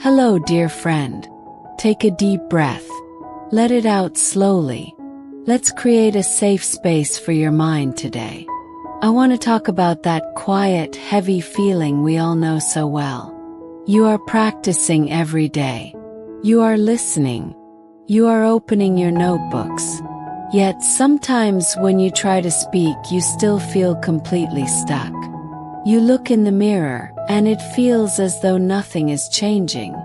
Hello, dear friend. Take a deep breath. Let it out slowly. Let's create a safe space for your mind today. I want to talk about that quiet, heavy feeling we all know so well. You are practicing every day. You are listening. You are opening your notebooks. Yet sometimes when you try to speak, you still feel completely stuck. You look in the mirror, and it feels as though nothing is changing.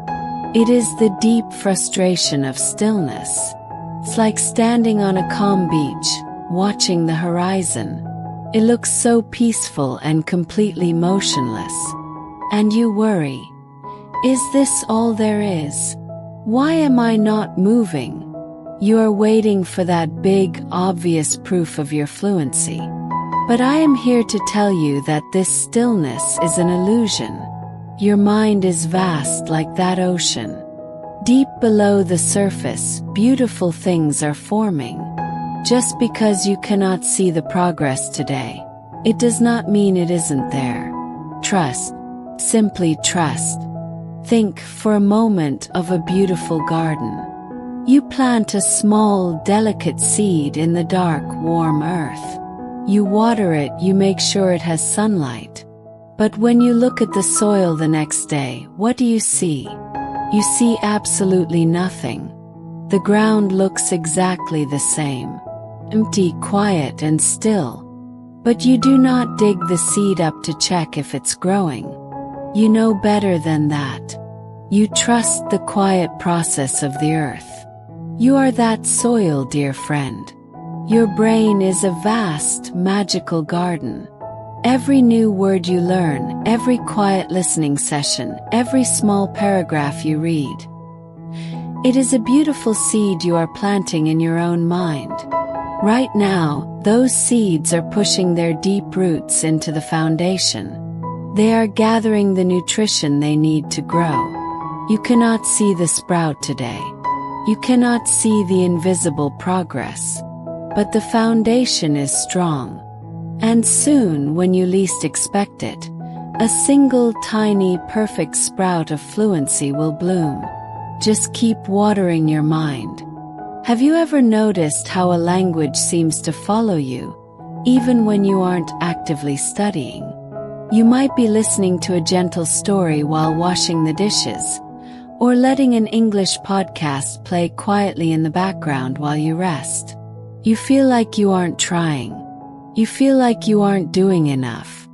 It is the deep frustration of stillness. It's like standing on a calm beach, watching the horizon. It looks so peaceful and completely motionless. And you worry. Is this all there is? Why am I not moving? You are waiting for that big, obvious proof of your fluency. But I am here to tell you that this stillness is an illusion. Your mind is vast like that ocean. Deep below the surface, beautiful things are forming. Just because you cannot see the progress today, it does not mean it isn't there. Trust. Simply trust. Think for a moment of a beautiful garden. You plant a small, delicate seed in the dark, warm earth. You water it, you make sure it has sunlight. But when you look at the soil the next day, what do you see? You see absolutely nothing. The ground looks exactly the same. Empty, quiet, and still. But you do not dig the seed up to check if it's growing. You know better than that. You trust the quiet process of the earth. You are that soil, dear friend. Your brain is a vast, magical garden. Every new word you learn, every quiet listening session, every small paragraph you read. It is a beautiful seed you are planting in your own mind. Right now, those seeds are pushing their deep roots into the foundation. They are gathering the nutrition they need to grow. You cannot see the sprout today. You cannot see the invisible progress. But the foundation is strong. And soon, when you least expect it, a single tiny perfect sprout of fluency will bloom. Just keep watering your mind. Have you ever noticed how a language seems to follow you, even when you aren't actively studying? You might be listening to a gentle story while washing the dishes, or letting an English podcast play quietly in the background while you rest. You feel like you aren't trying. You feel like you aren't doing enough.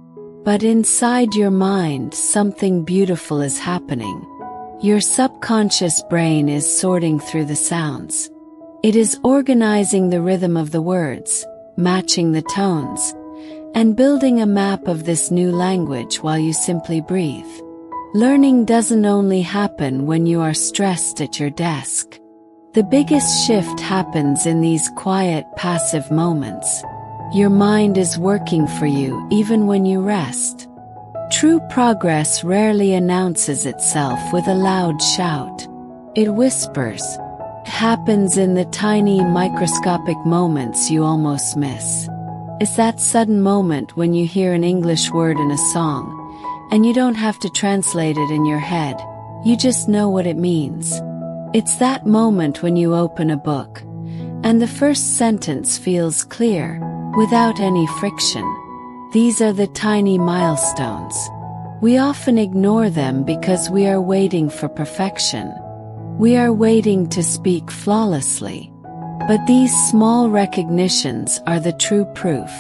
But inside your mind, something beautiful is happening. Your subconscious brain is sorting through the sounds. It is organizing the rhythm of the words, matching the tones, and building a map of this new language while you simply breathe. Learning doesn't only happen when you are stressed at your desk. The biggest shift happens in these quiet, passive moments. Your mind is working for you even when you rest. True progress rarely announces itself with a loud shout. It whispers. It happens in the tiny, microscopic moments you almost miss. It's that sudden moment when you hear an English word in a song, and you don't have to translate it in your head. You just know what it means. It's that moment when you open a book, and the first sentence feels clear, without any friction. These are the tiny milestones. We often ignore them because we are waiting for perfection. We are waiting to speak flawlessly. But these small recognitions are the true proof.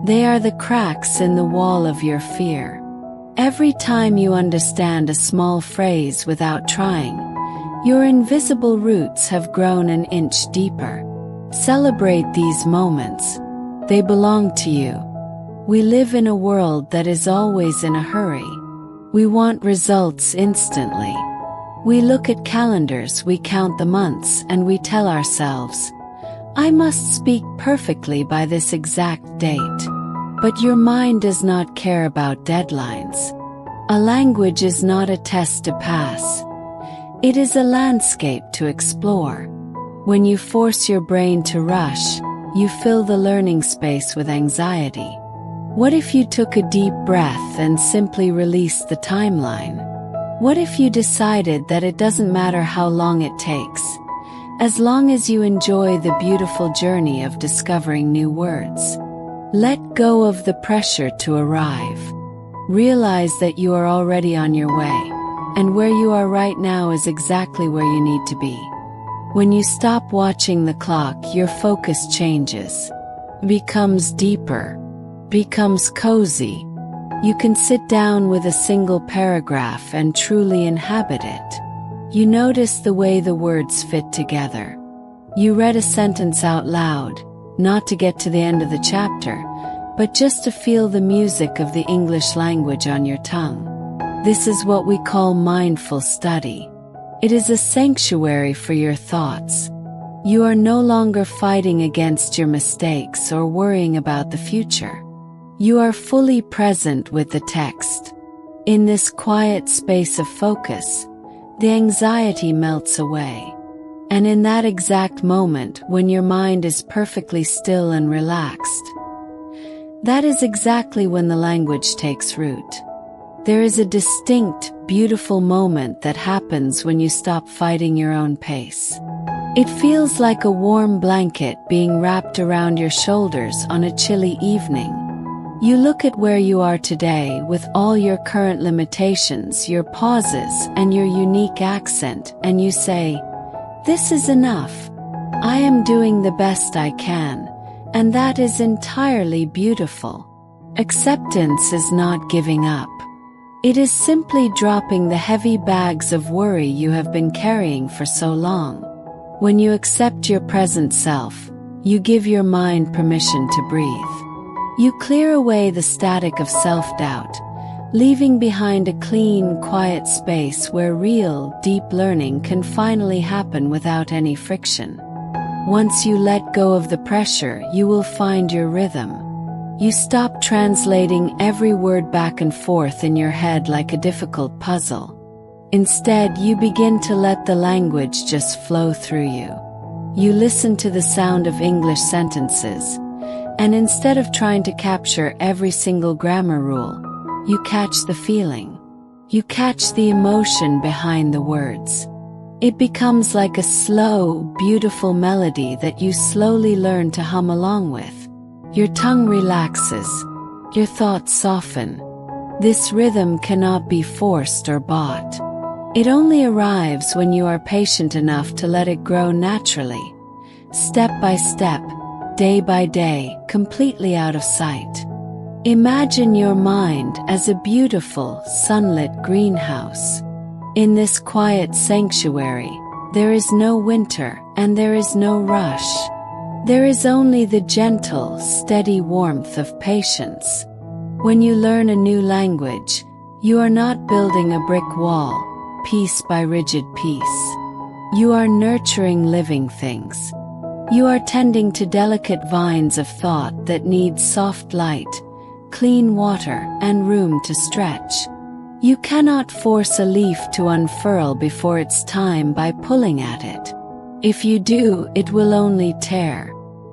They are the cracks in the wall of your fear. Every time you understand a small phrase without trying, your invisible roots have grown an inch deeper. Celebrate these moments. They belong to you. We live in a world that is always in a hurry. We want results instantly. We look at calendars, we count the months, and we tell ourselves, I must speak perfectly by this exact date. But your mind does not care about deadlines. A language is not a test to pass. It is a landscape to explore. When you force your brain to rush, you fill the learning space with anxiety. What if you took a deep breath and simply released the timeline? What if you decided that it doesn't matter how long it takes, as long as you enjoy the beautiful journey of discovering new words? Let go of the pressure to arrive. Realize that you are already on your way, and where you are right now is exactly where you need to be. When you stop watching the clock, your focus changes, becomes deeper, becomes cozy. You can sit down with a single paragraph and truly inhabit it. You notice the way the words fit together. You read a sentence out loud, not to get to the end of the chapter, but just to feel the music of the English language on your tongue. This is what we call mindful study. It is a sanctuary for your thoughts. You are no longer fighting against your mistakes or worrying about the future. You are fully present with the text. In this quiet space of focus, the anxiety melts away. And in that exact moment when your mind is perfectly still and relaxed, that is exactly when the language takes root. There is a distinct, beautiful moment that happens when you stop fighting your own pace. It feels like a warm blanket being wrapped around your shoulders on a chilly evening. You look at where you are today with all your current limitations, your pauses, and your unique accent, and you say, "This is enough. I am doing the best I can," and that is entirely beautiful. Acceptance is not giving up. It is simply dropping the heavy bags of worry you have been carrying for so long. When you accept your present self, you give your mind permission to breathe. You clear away the static of self-doubt, leaving behind a clean, quiet space where real, deep learning can finally happen without any friction. Once you let go of the pressure, you will find your rhythm. You stop translating every word back and forth in your head like a difficult puzzle. Instead, you begin to let the language just flow through you. You listen to the sound of English sentences, and instead of trying to capture every single grammar rule, you catch the feeling. You catch the emotion behind the words. It becomes like a slow, beautiful melody that you slowly learn to hum along with. Your tongue relaxes. Your thoughts soften. This rhythm cannot be forced or bought. It only arrives when you are patient enough to let it grow naturally, step by step, day by day, completely out of sight. Imagine your mind as a beautiful, sunlit greenhouse. In this quiet sanctuary, there is no winter and there is no rush. There is only the gentle, steady warmth of patience. When you learn a new language, you are not building a brick wall, piece by rigid piece. You are nurturing living things. You are tending to delicate vines of thought that need soft light, clean water, and room to stretch. You cannot force a leaf to unfurl before its time by pulling at it. If you do, it will only tear.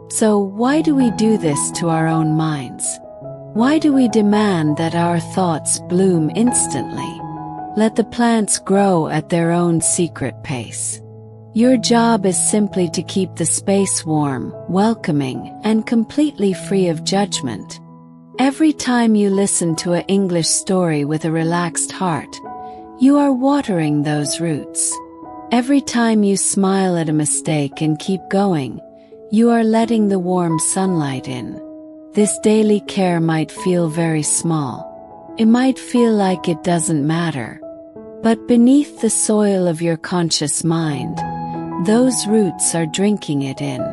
So why do we do this to our own minds? Why do we demand that our thoughts bloom instantly? Let the plants grow at their own secret pace. Your job is simply to keep the space warm, welcoming, and completely free of judgment. Every time you listen to an English story with a relaxed heart, you are watering those roots. Every time you smile at a mistake and keep going, you are letting the warm sunlight in. This daily care might feel very small. It might feel like it doesn't matter. But beneath the soil of your conscious mind, those roots are drinking it in.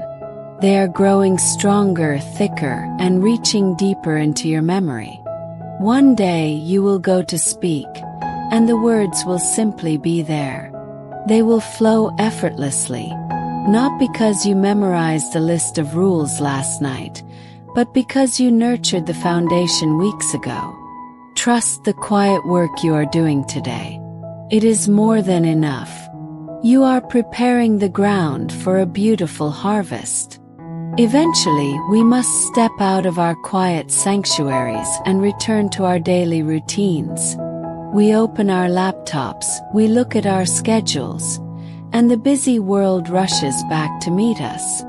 They are growing stronger, thicker, and reaching deeper into your memory. One day you will go to speak, and the words will simply be there. They will flow effortlessly, not because you memorized a list of rules last night, but because you nurtured the foundation weeks ago. Trust the quiet work you are doing today. It is more than enough. You are preparing the ground for a beautiful harvest. Eventually, we must step out of our quiet sanctuaries and return to our daily routines. We open our laptops, we look at our schedules, and the busy world rushes back to meet us.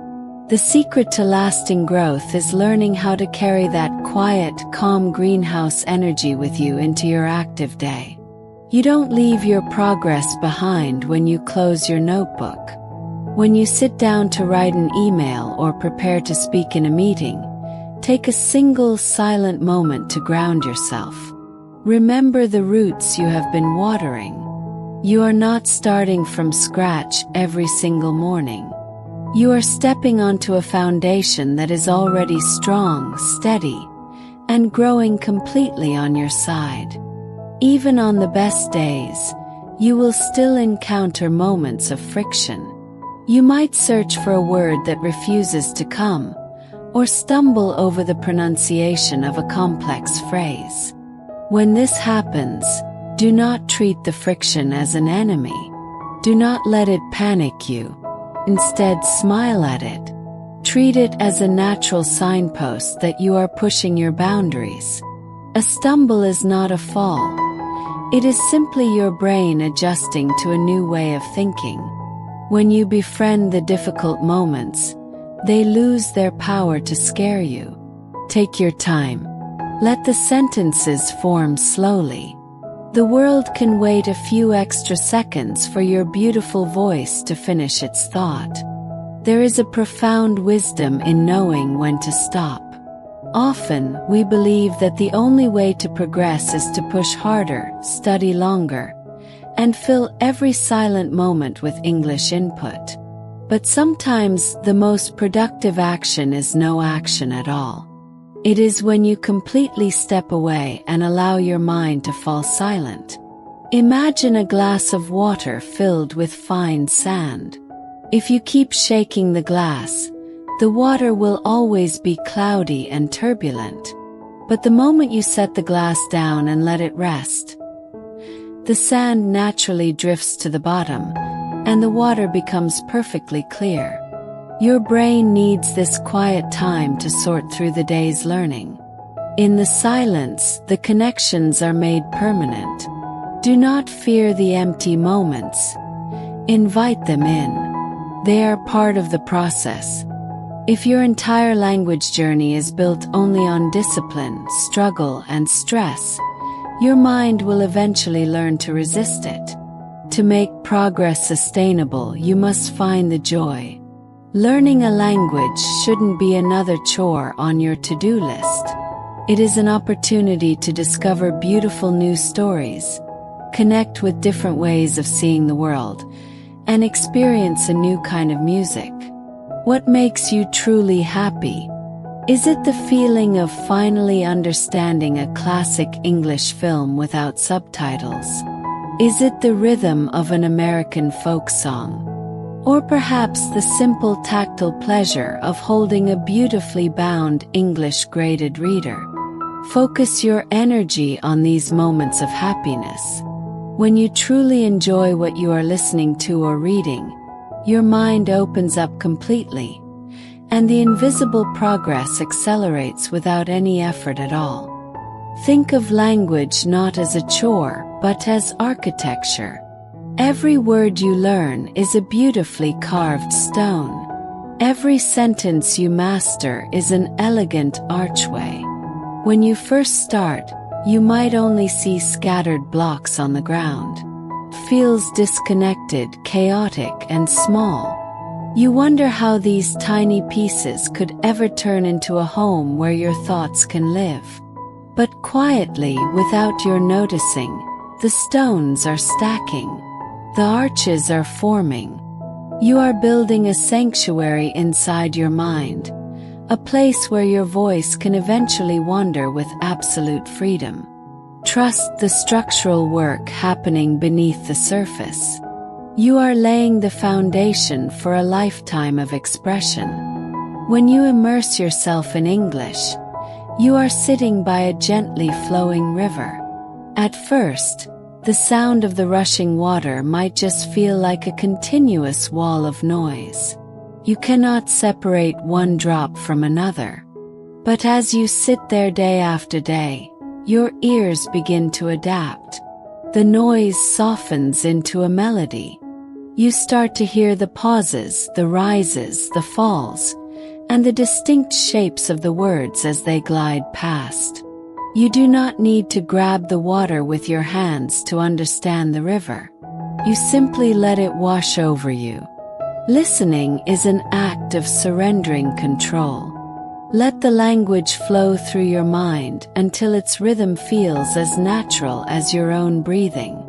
The secret to lasting growth is learning how to carry that quiet, calm greenhouse energy with you into your active day. You don't leave your progress behind when you close your notebook. When you sit down to write an email or prepare to speak in a meeting, take a single silent moment to ground yourself. Remember the roots you have been watering. You are not starting from scratch every single morning. You are stepping onto a foundation that is already strong, steady, and growing completely on your side. Even on the best days, you will still encounter moments of friction. You might search for a word that refuses to come, or stumble over the pronunciation of a complex phrase. When this happens, do not treat the friction as an enemy. Do not let it panic you. Instead, smile at it. Treat it as a natural signpost that you are pushing your boundaries. A stumble is not a fall. It is simply your brain adjusting to a new way of thinking. When you befriend the difficult moments, they lose their power to scare you. Take your time. Let the sentences form slowly. The world can wait a few extra seconds for your beautiful voice to finish its thought. There is a profound wisdom in knowing when to stop. Often, we believe that the only way to progress is to push harder, study longer, and fill every silent moment with English input. But sometimes the most productive action is no action at all. It is when you completely step away and allow your mind to fall silent. Imagine a glass of water filled with fine sand. If you keep shaking the glass, the water will always be cloudy and turbulent. But the moment you set the glass down and let it rest, the sand naturally drifts to the bottom, and the water becomes perfectly clear. Your brain needs this quiet time to sort through the day's learning. In the silence, the connections are made permanent. Do not fear the empty moments. Invite them in. They are part of the process. If your entire language journey is built only on discipline, struggle, and stress, your mind will eventually learn to resist it. To make progress sustainable, you must find the joy. Learning a language shouldn't be another chore on your to-do list. It is an opportunity to discover beautiful new stories, connect with different ways of seeing the world, and experience a new kind of music. What makes you truly happy? Is it the feeling of finally understanding a classic English film without subtitles? Is it the rhythm of an American folk song? Or perhaps the simple tactile pleasure of holding a beautifully bound English graded reader? Focus your energy on these moments of happiness. When you truly enjoy what you are listening to or reading, your mind opens up completely, and the invisible progress accelerates without any effort at all. Think of language not as a chore, but as architecture. Every word you learn is a beautifully carved stone. Every sentence you master is an elegant archway. When you first start, you might only see scattered blocks on the ground. It feels disconnected, chaotic, and small. You wonder how these tiny pieces could ever turn into a home where your thoughts can live. But quietly, without your noticing, the stones are stacking. The arches are forming. You are building a sanctuary inside your mind, a place where your voice can eventually wander with absolute freedom. Trust the structural work happening beneath the surface. You are laying the foundation for a lifetime of expression. When you immerse yourself in English, you are sitting by a gently flowing river. At first, the sound of the rushing water might just feel like a continuous wall of noise. You cannot separate one drop from another. But as you sit there day after day, your ears begin to adapt. The noise softens into a melody. You start to hear the pauses, the rises, the falls, and the distinct shapes of the words as they glide past. You do not need to grab the water with your hands to understand the river. You simply let it wash over you. Listening is an act of surrendering control. Let the language flow through your mind until its rhythm feels as natural as your own breathing.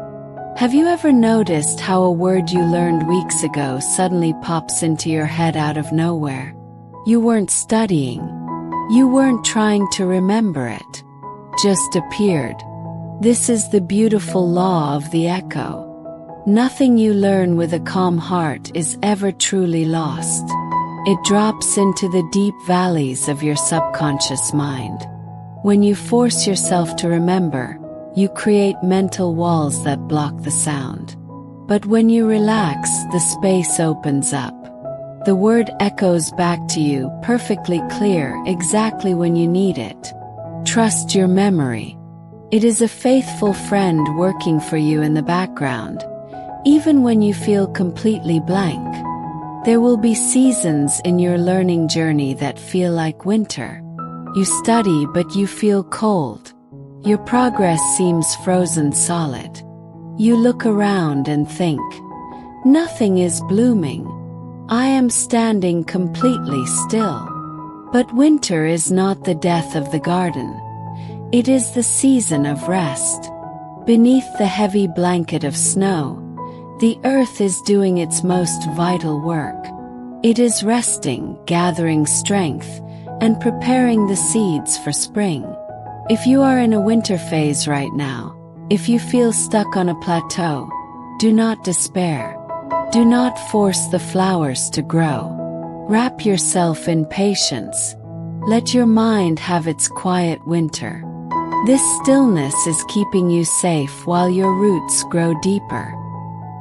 Have you ever noticed how a word you learned weeks ago suddenly pops into your head out of nowhere? You weren't studying. You weren't trying to remember it. Just appeared. This is the beautiful law of the echo. Nothing you learn with a calm heart is ever truly lost. It drops into the deep valleys of your subconscious mind. When you force yourself to remember, you create mental walls that block the sound. But when you relax, the space opens up. The word echoes back to you, perfectly clear, exactly when you need it. Trust your memory. It is a faithful friend working for you in the background, even when you feel completely blank. There will be seasons in your learning journey that feel like winter. You study but you feel cold. Your progress seems frozen solid. You look around and think, nothing is blooming. I am standing completely still. But winter is not the death of the garden. It is the season of rest. Beneath the heavy blanket of snow, the earth is doing its most vital work. It is resting, gathering strength, and preparing the seeds for spring. If you are in a winter phase right now, if you feel stuck on a plateau, do not despair. Do not force the flowers to grow. Wrap yourself in patience. Let your mind have its quiet winter. This stillness is keeping you safe while your roots grow deeper.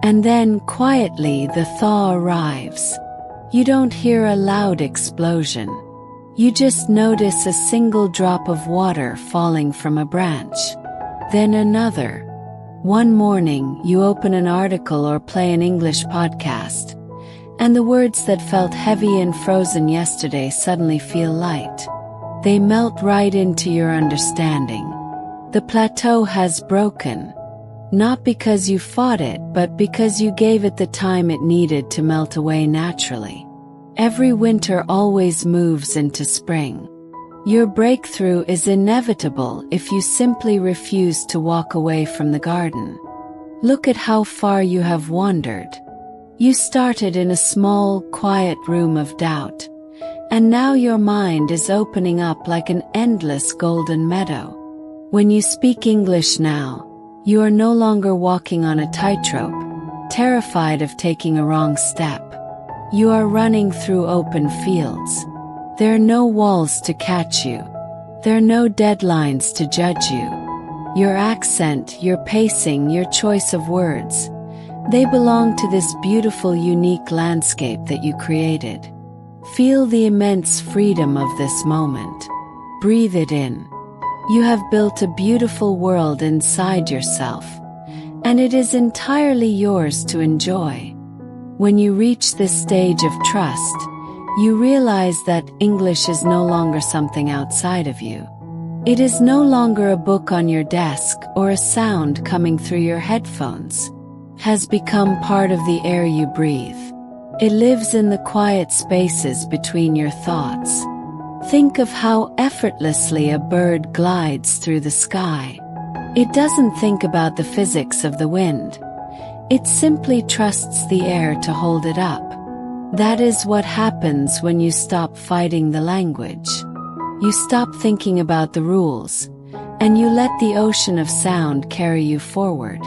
And then, quietly, the thaw arrives. You don't hear a loud explosion. You just notice a single drop of water falling from a branch. Then another. One morning, you open an article or play an English podcast, and the words that felt heavy and frozen yesterday suddenly feel light. They melt right into your understanding. The plateau has broken. Not because you fought it, but because you gave it the time it needed to melt away naturally. Every winter always moves into spring. Your breakthrough is inevitable if you simply refuse to walk away from the garden. Look at how far you have wandered. You started in a small, quiet room of doubt, and now your mind is opening up like an endless golden meadow. When you speak English now, you are no longer walking on a tightrope, terrified of taking a wrong step. You are running through open fields. There are no walls to catch you. There are no deadlines to judge you. Your accent, your pacing, your choice of words, they belong to this beautiful, unique landscape that you created. Feel the immense freedom of this moment. Breathe it in. You have built a beautiful world inside yourself, and it is entirely yours to enjoy. When you reach this stage of trust, you realize that English is no longer something outside of you. It is no longer a book on your desk or a sound coming through your headphones. It has become part of the air you breathe. It lives in the quiet spaces between your thoughts. Think of how effortlessly a bird glides through the sky. It doesn't think about the physics of the wind. It simply trusts the air to hold it up. That is what happens when you stop fighting the language. You stop thinking about the rules, and you let the ocean of sound carry you forward.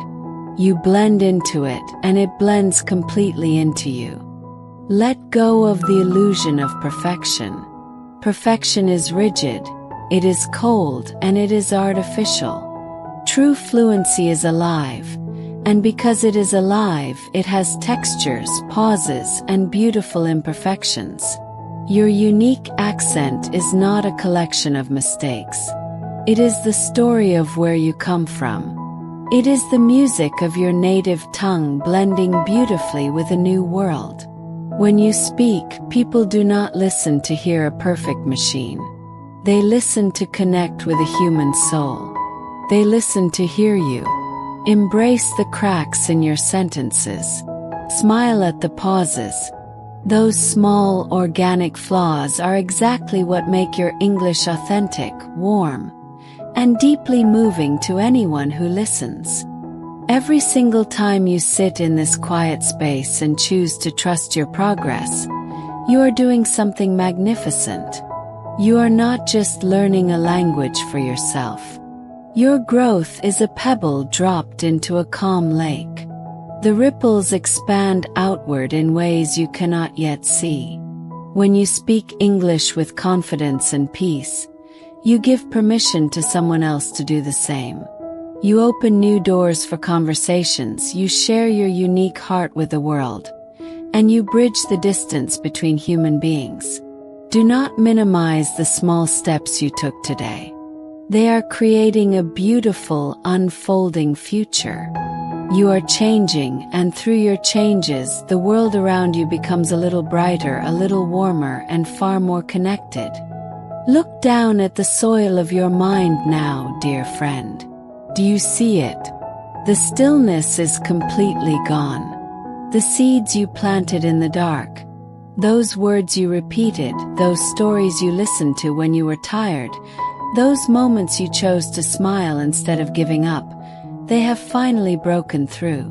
You blend into it, and it blends completely into you. Let go of the illusion of perfection. Perfection is rigid, it is cold, and it is artificial. True fluency is alive, and because it is alive, it has textures, pauses, and beautiful imperfections. Your unique accent is not a collection of mistakes. It is the story of where you come from. It is the music of your native tongue blending beautifully with a new world. When you speak, people do not listen to hear a perfect machine. They listen to connect with a human soul. They listen to hear you. Embrace the cracks in your sentences. Smile at the pauses. Those small, organic flaws are exactly what make your English authentic, warm, and deeply moving to anyone who listens. Every single time you sit in this quiet space and choose to trust your progress, you are doing something magnificent. You are not just learning a language for yourself. Your growth is a pebble dropped into a calm lake. The ripples expand outward in ways you cannot yet see. When you speak English with confidence and peace, you give permission to someone else to do the same. You open new doors for conversations, you share your unique heart with the world, and you bridge the distance between human beings. Do not minimize the small steps you took today. They are creating a beautiful, unfolding future. You are changing, and through your changes, the world around you becomes a little brighter, a little warmer, and far more connected. Look down at the soil of your mind now, dear friend. Do you see it? The stillness is completely gone. The seeds you planted in the dark, those words you repeated, those stories you listened to when you were tired, those moments you chose to smile instead of giving up, they have finally broken through.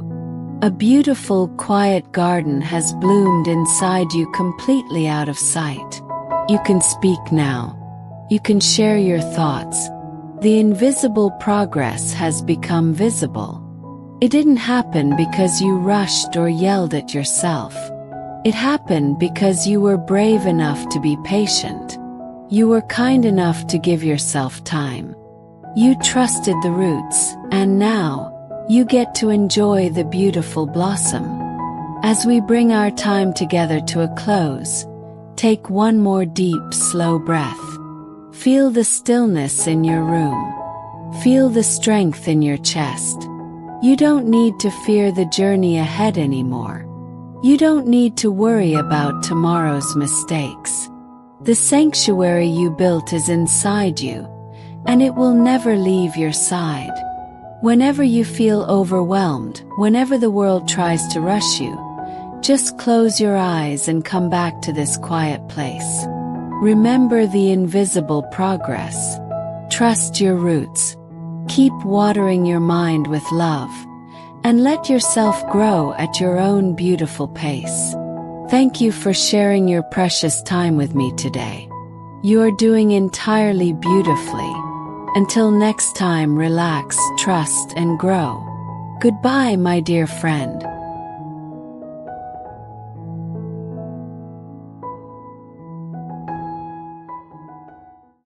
A beautiful, quiet garden has bloomed inside you, completely out of sight. You can speak now. You can share your thoughts. The invisible progress has become visible. It didn't happen because you rushed or yelled at yourself. It happened because you were brave enough to be patient. You were kind enough to give yourself time. You trusted the roots, and now, you get to enjoy the beautiful blossom. As we bring our time together to a close, take one more deep, slow breath. Feel the stillness in your room. Feel the strength in your chest. You don't need to fear the journey ahead anymore. You don't need to worry about tomorrow's mistakes. The sanctuary you built is inside you, and it will never leave your side. Whenever you feel overwhelmed, whenever the world tries to rush you, just close your eyes and come back to this quiet place. Remember the invisible progress. Trust your roots. Keep watering your mind with love, and let yourself grow at your own beautiful pace. Thank you for sharing your precious time with me today. You are doing entirely beautifully. Until next time, relax, trust, and grow. Goodbye, my dear friend.